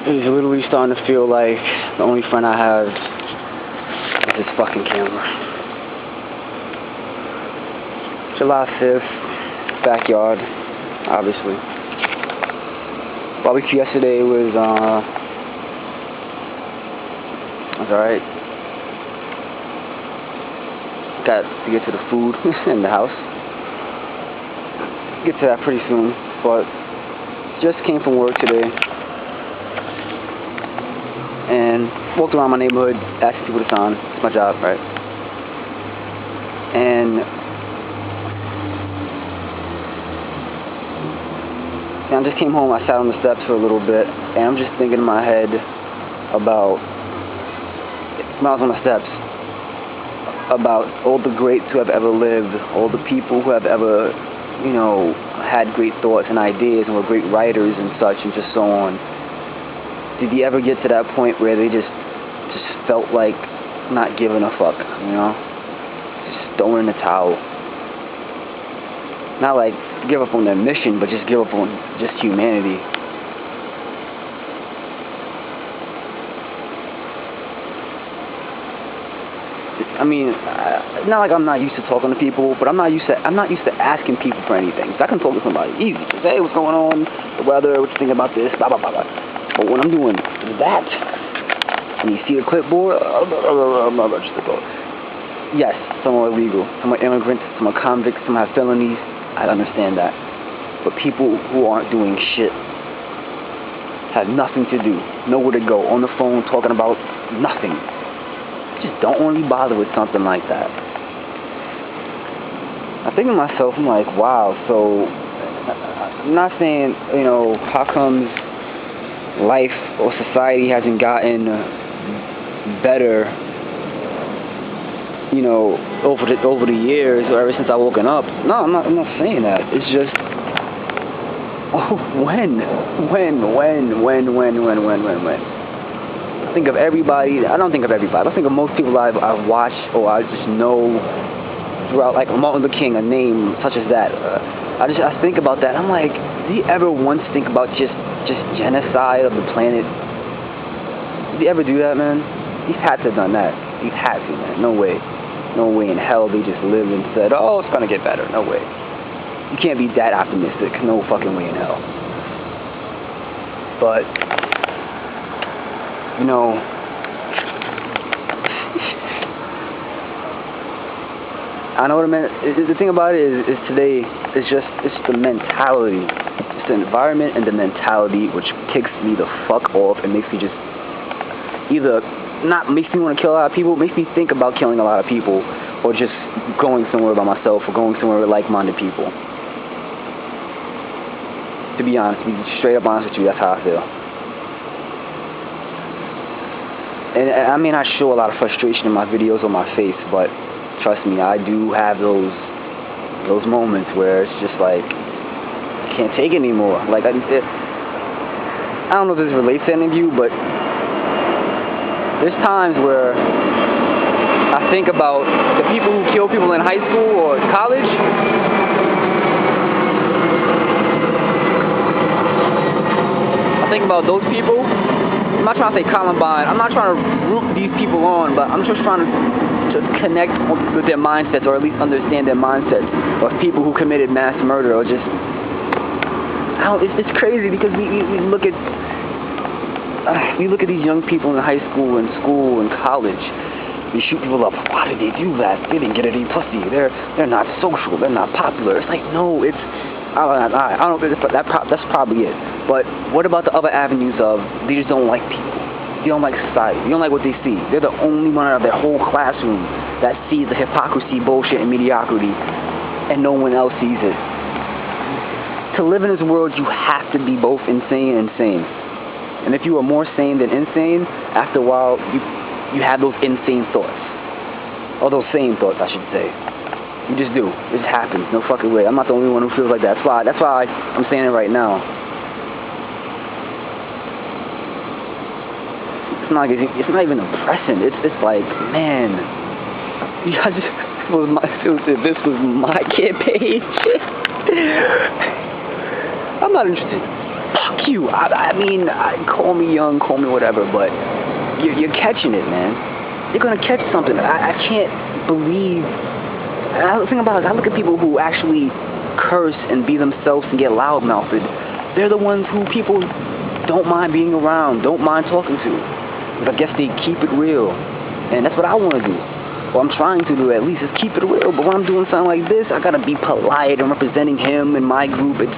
It's literally starting to feel like the only friend I have is this fucking camera. July 5th, backyard, obviously. Barbecue yesterday was alright. Got to get to the food in the house. Get to that pretty soon, but just came from work today and walked around my neighborhood asking people to sign. It's my job, right? And I just came home, I sat on the steps for a little bit, and I'm just thinking in my head about, when I was on the steps, about all the greats who have ever lived, all the people who have ever, you know, had great thoughts and ideas and were great writers and such and just so on. Did you ever get to that point where they just felt like not giving a fuck, you know? Just throwing in the towel. Not like give up on their mission, but just give up on just humanity. I mean, not like I'm not used to talking to people, but I'm not used to asking people for anything. So I can talk to somebody easy. Just, hey, what's going on? The weather, what you think about this? Blah blah blah blah. But when I'm doing that, and you see a clipboard, just a thought. Yes, some are illegal, some are immigrants, some are convicts, some have felonies. I understand that. But people who aren't doing shit, have nothing to do, nowhere to go, on the phone talking about nothing. Just don't really bother with something like that. I think to myself, I'm like, wow, so I'm not saying, you know, how comes life or society hasn't gotten better, you know, over the years or ever since I woken up. No, I'm not saying that. It's just, when? I think of everybody. I don't think of everybody. I think of most people I've watched or I just know throughout, like Martin Luther King, a name such as that. I think about that. I'm like, did he ever once think about just genocide of the planet? Did he ever do that, man? He's had to have done that. He's had to, man. No way. No way in hell they just lived and said, oh, it's gonna get better. No way. You can't be that optimistic. No fucking way in hell. But, you know, I know what I meant. The thing about it is today, it's the mentality. It's the environment and the mentality which kicks me the fuck off and makes me just either not makes me want to kill a lot of people, makes me think about killing a lot of people, or just going somewhere by myself or going somewhere with like-minded people. To be honest, to be straight up honest with you, that's how I feel. And I mean, I show a lot of frustration in my videos on my face, but trust me, I do have those moments where it's just like, I can't take it anymore. Like, I don't know if this relates to any of you, but there's times where I think about the people who kill people in high school or college. I think about those people. I'm not trying to say Columbine. I'm not trying to root these people on, but I'm just trying to connect with their mindsets, or at least understand their mindsets of people who committed mass murder, or just, it's crazy because we look at these young people in high school and school and college. We shoot people up. Why did they do that? They didn't get any pussy. They're not social. They're not popular. It's like, no, it's, I don't know if that's probably it. But what about the other avenues of they just don't like people? They don't like society. They don't like what they see. They're the only one out of their whole classroom that sees the hypocrisy, bullshit, and mediocrity, and no one else sees it. To live in this world, you have to be both insane and sane. And if you are more sane than insane, after a while, you have those insane thoughts. Or those sane thoughts, I should say. You just do. It just happens. No fucking way. I'm not the only one who feels like that. That's why I'm saying it right now. It's not even depressing. It's like, man, if this was my campaign, I'm not interested. fuck you. I mean, call me young, call me whatever, but you're catching it, man. You're gonna catch something. I can't believe. And the thing about it is, I look at people who actually curse and be themselves and get loudmouthed. They're the ones who people don't mind being around, don't mind talking to. But I guess they keep it real, and that's what I want to do. What I'm trying to do, at least, is keep it real. But when I'm doing something like this, I gotta be polite and representing him and my group. It's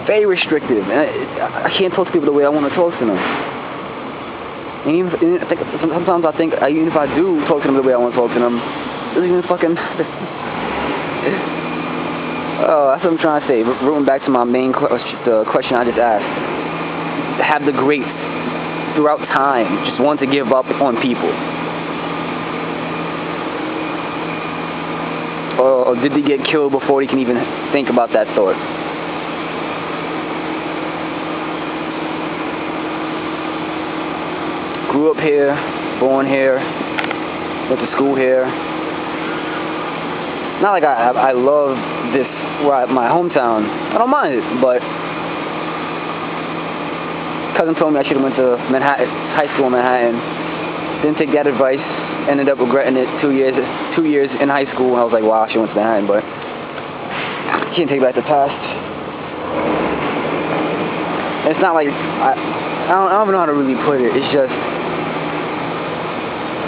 very restrictive. I can't talk to people the way I want to talk to them. And even sometimes I think, even if I do talk to them the way I want to talk to them, it doesn't even fucking. Oh, that's what I'm trying to say. Rolling back to my main the question I just asked. Have the grace throughout time. Just want to give up on people. Or did they get killed before he can even think about that thought? Grew up here, born here, went to school here. Not like I love this, my hometown. I don't mind it, but cousin told me I should have went to Manhattan, high school in Manhattan. Didn't take that advice. Ended up regretting it 2 years in high school. And I was like, wow, I should have went to Manhattan, but can't take back the past. And it's not like I don't even know how to really put it. It's just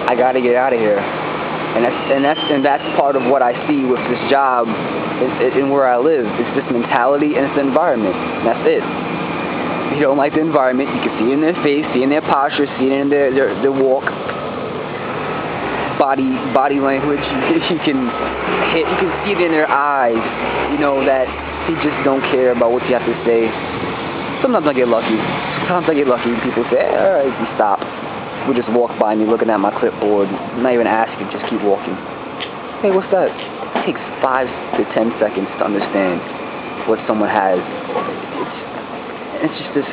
I gotta get out of here. And that's part of what I see with this job in where I live. It's this mentality and it's the environment. And that's it. If you don't like the environment, you can see it in their face, see it in their posture, see it in their walk, body language. You can see it in their eyes. You know that they just don't care about what you have to say. Sometimes I get lucky. People say, hey, all right, you stop. People just walk by me looking at my clipboard, not even asking, just keep walking. Hey, what's that? It takes 5 to 10 seconds to understand what someone has. It's just this,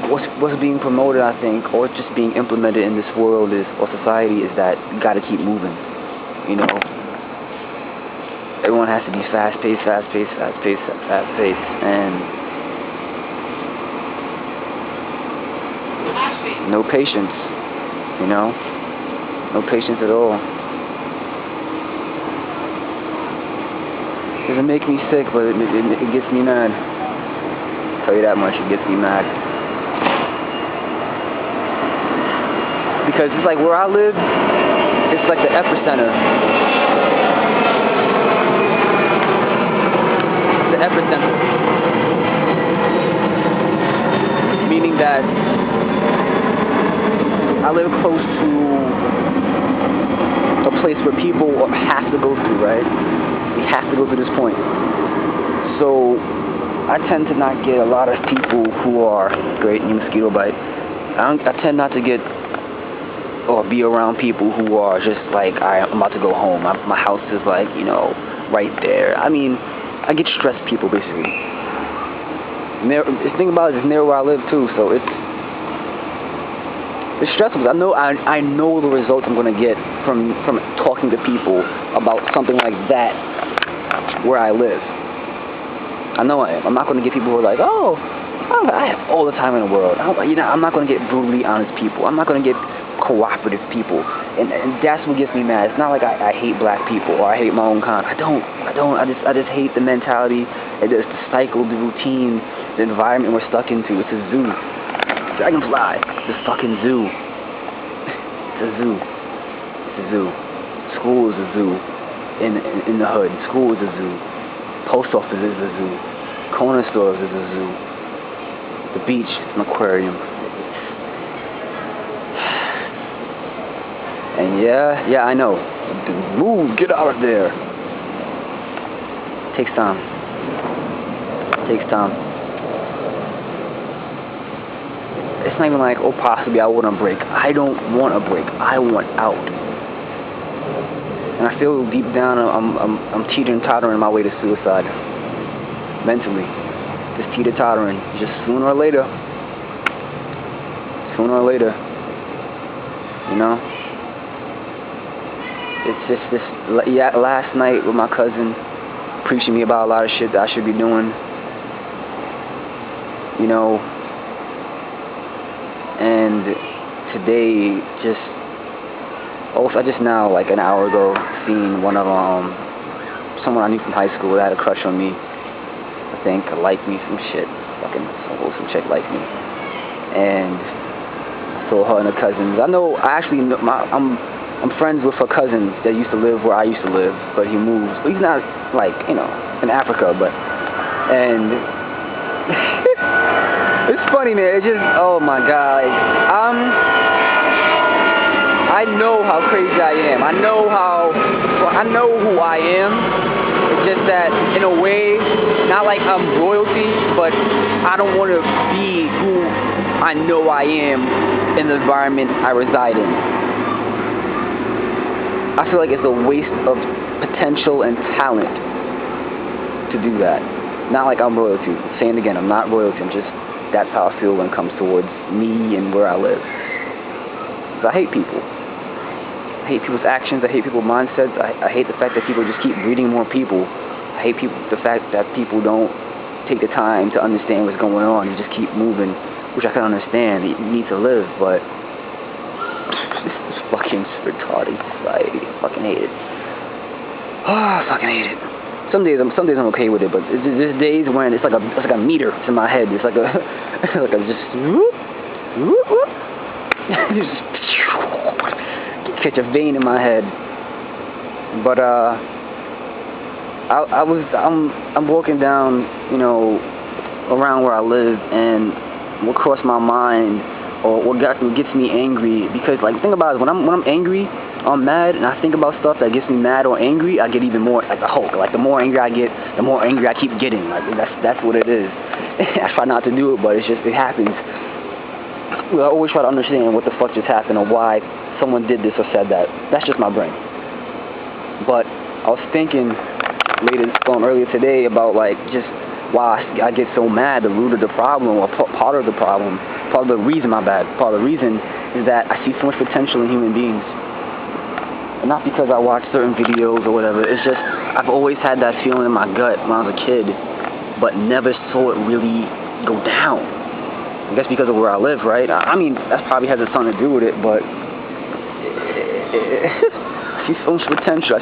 what's being promoted, I think, or just being implemented in this world or society is that you gotta keep moving, you know? Everyone has to be fast-paced, and no patience, you know? No patience at all. It doesn't make me sick, but it gets me mad. I'll tell you that much, it gets me mad. Because it's like where I live, it's like the epicenter. The epicenter. Meaning that I live close to a place where people have to go through, right? They have to go through this point. So I tend to not get a lot of people who are great in mosquito bite. I tend not to get or be around people who are just like, I'm about to go home. My house is like, you know, right there. I mean, I get stressed people basically. The thing about it is near where I live too, so it's stressful. I know the results I'm gonna get from talking to people about something like that where I live. I know I am. I'm not gonna get people who are like, oh, I have all the time in the world. I'm not gonna get brutally honest people. I'm not gonna get cooperative people, and that's what gets me mad. It's not like I hate black people or I hate my own kind. I don't. I just hate the mentality, the cycle, the routine, the environment we're stuck into. It's a zoo. Dragonfly. It's a fucking zoo. It's a zoo. It's a zoo. School is a zoo. In the hood, school is a zoo. Post office is a zoo. Corner stores is a zoo. The beach is an aquarium. And yeah, I know. Move, get out of there. Takes time. Takes time. It's not even like, oh, possibly I want to break. I don't want to break. I want out. And I feel deep down I'm teeter-tottering my way to suicide. Mentally. Just teeter-tottering. Just sooner or later. You know? It's just this last night with my cousin preaching me about a lot of shit that I should be doing. you know. And today, I just now, like an hour ago, seen one of someone I knew from high school that had a crush on me. I think liked me, some shit, some chick liked me, and I saw her and her cousins. I'm friends with her cousin that used to live where I used to live, but he moved. But he's not, like, you know, in Africa, and it's funny, man. It's just, oh my God. I know how crazy I am. I know who I am. It's just that, in a way, not like I'm royalty, but I don't want to be who I know I am in the environment I reside in. I feel like it's a waste of potential and talent to do that. Not like I'm royalty. Saying again, I'm not royalty. That's how I feel when it comes towards me and where I live. So I hate people. I hate people's actions. I hate people's mindsets. I hate the fact that people just keep breeding more people. I hate the fact that people don't take the time to understand what's going on. You just keep moving, which I can understand. You need to live, but this is fucking retarded society. I fucking hate it. I fucking hate it. Some days I'm okay with it, but there's days when it's like a meter to my head. It's like a just whoop, whoop, whoop. Just catch a vein in my head. But I'm walking down, you know, around where I live, and what crossed my mind, or what gets me angry, because, like, the thing about it is when I'm angry, I'm mad, and I think about stuff that gets me mad or angry, I get even more like a Hulk. Like, the more angry I get, the more angry I keep getting. Like, that's what it is. I try not to do it, but it happens. I always try to understand what the fuck just happened, or why someone did this or said that. That's just my brain. But I was thinking earlier today about, like, just why I get so mad. The root of the problem, or part of the problem, part of the reason is that I see so much potential in human beings. And not because I watch certain videos or whatever. It's just I've always had that feeling in my gut when I was a kid, but never saw it really go down. I guess because of where I live, right? I mean, that probably has something to do with it, but I see so much potential.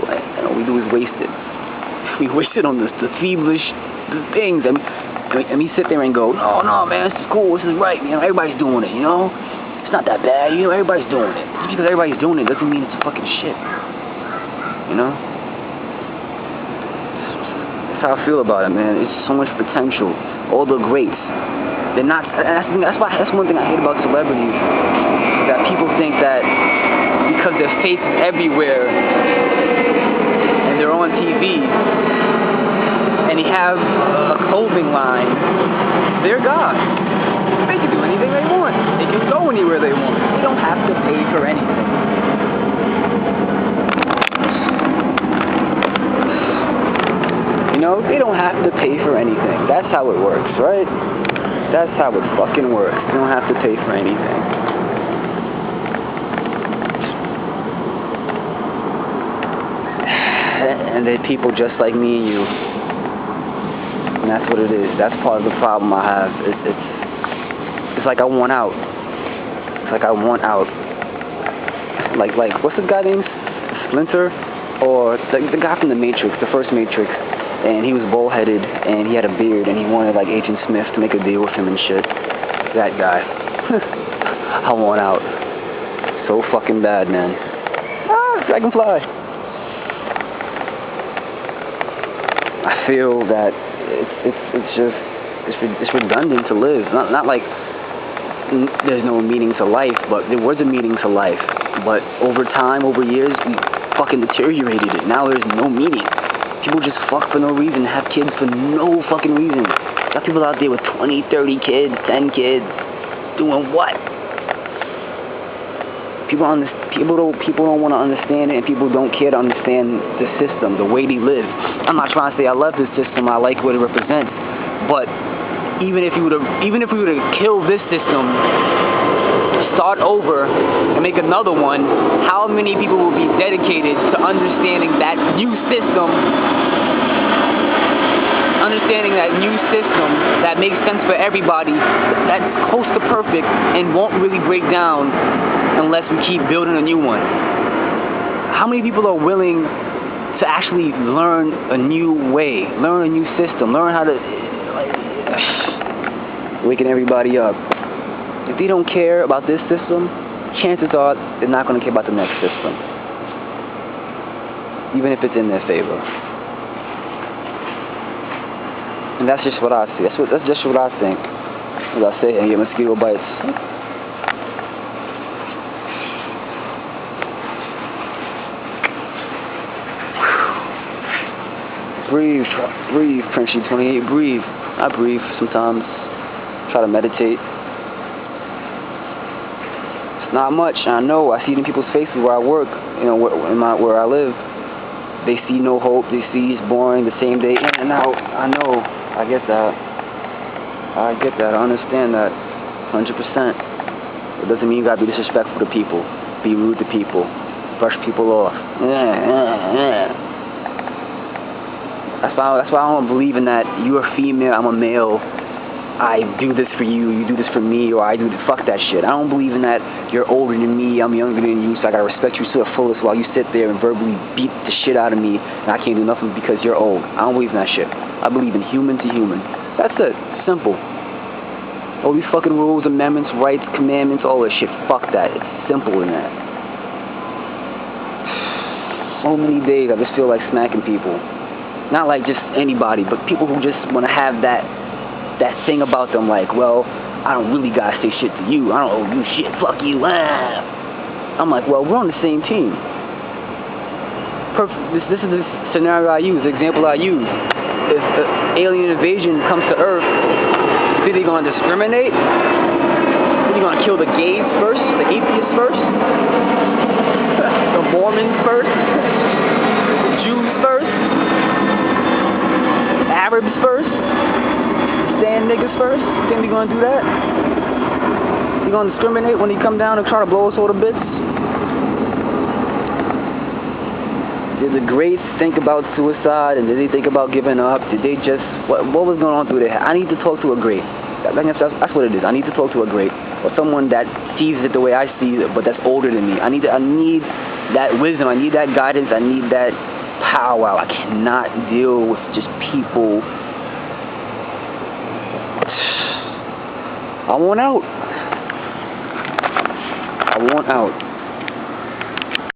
And all we do is waste it. We waste it on the feebleish things. And we sit there and go, no, man, this is cool. This is right. You know, everybody's doing it, you know? It's not that bad. You know, everybody's doing it. Just because everybody's doing it doesn't mean it's fucking shit. You know? That's how I feel about it, man. It's so much potential. All the greats. They're not, that's one thing I hate about celebrities, is that people think that because their face is everywhere and they're on TV and they have a clothing line, they're God. They can do anything they want. They can go anywhere they want. They don't have to pay for anything. You know, they don't have to pay for anything. That's how it works, right? That's how it fucking works. You don't have to pay for anything. And they're people just like me and you. And that's what it is. That's part of the problem I have. It's like I want out. It's like I want out. Like what's the guy named? Splinter? Or the guy from the Matrix, the first Matrix. And he was bullheaded, and he had a beard, and he wanted, like, Agent Smith to make a deal with him and shit. That guy. I want out. So fucking bad, man. Dragonfly. I feel that it's redundant to live. Not like there's no meaning to life, but there was a meaning to life. But over time, over years, we fucking deteriorated it. Now there's no meaning. People just fuck for no reason, have kids for no fucking reason. Got people out there with 20, 30 kids, 10 kids, doing what? People don't want to understand it, and people don't care to understand the system, the way they live. I'm not trying to say I love this system, I like what it represents, but even if we were to kill this system, start over and make another one, how many people will be dedicated to understanding that new system understanding that new system that makes sense for everybody, that's close to perfect and won't really break down unless we keep building a new one. How many people are willing to actually learn a new way, learn a new system, learn how to waking everybody up? If they don't care about this system, chances are they're not going to care about the next system, even if it's in their favor. And that's just what I see. That's just what I think. As I say, and get mosquito bites. Breathe, Frenchie 28, breathe. I breathe sometimes. Try to meditate. It's not much, I know. I see it in people's faces where I work, where I live. They see no hope. They see it's boring, the same day in and out. I know. I get that. I understand that 100%. It doesn't mean you gotta be disrespectful to people, be rude to people, brush people off. That's why I don't believe in that. You're a female, I'm a male. I do this for you, you do this for me, or I do this. Fuck that shit. I don't believe in that. You're older than me, I'm younger than you, so I gotta respect you to the fullest while you sit there and verbally beat the shit out of me, and I can't do nothing because you're old. I don't believe in that shit. I believe in human to human. That's it. Simple. All these fucking rules, amendments, rights, commandments, all this shit. Fuck that. It's simple than that. So many days I just feel like smacking people. Not like just anybody, but people who just want to have that thing about them, like, well, I don't really gotta say shit to you. I don't owe you shit. Fuck you. I'm like, well, we're on the same team. This is the scenario I use, the example I use. If the alien invasion comes to Earth, is he gonna discriminate? Is he gonna kill the gays first, the atheists first, the Mormons first, the Jews first, the Arabs first, sand niggas first? You think he's gonna do that? He gonna discriminate when he come down and try to blow us all to bits? Did the greats think about suicide, and did they think about giving up? Did they just, what was going on through their head? I need to talk to a great. That's what it is. I need to talk to a great, or someone that sees it the way I see it, but that's older than me. I need that wisdom. I need that guidance. I need that powwow. I cannot deal with just people. I want out.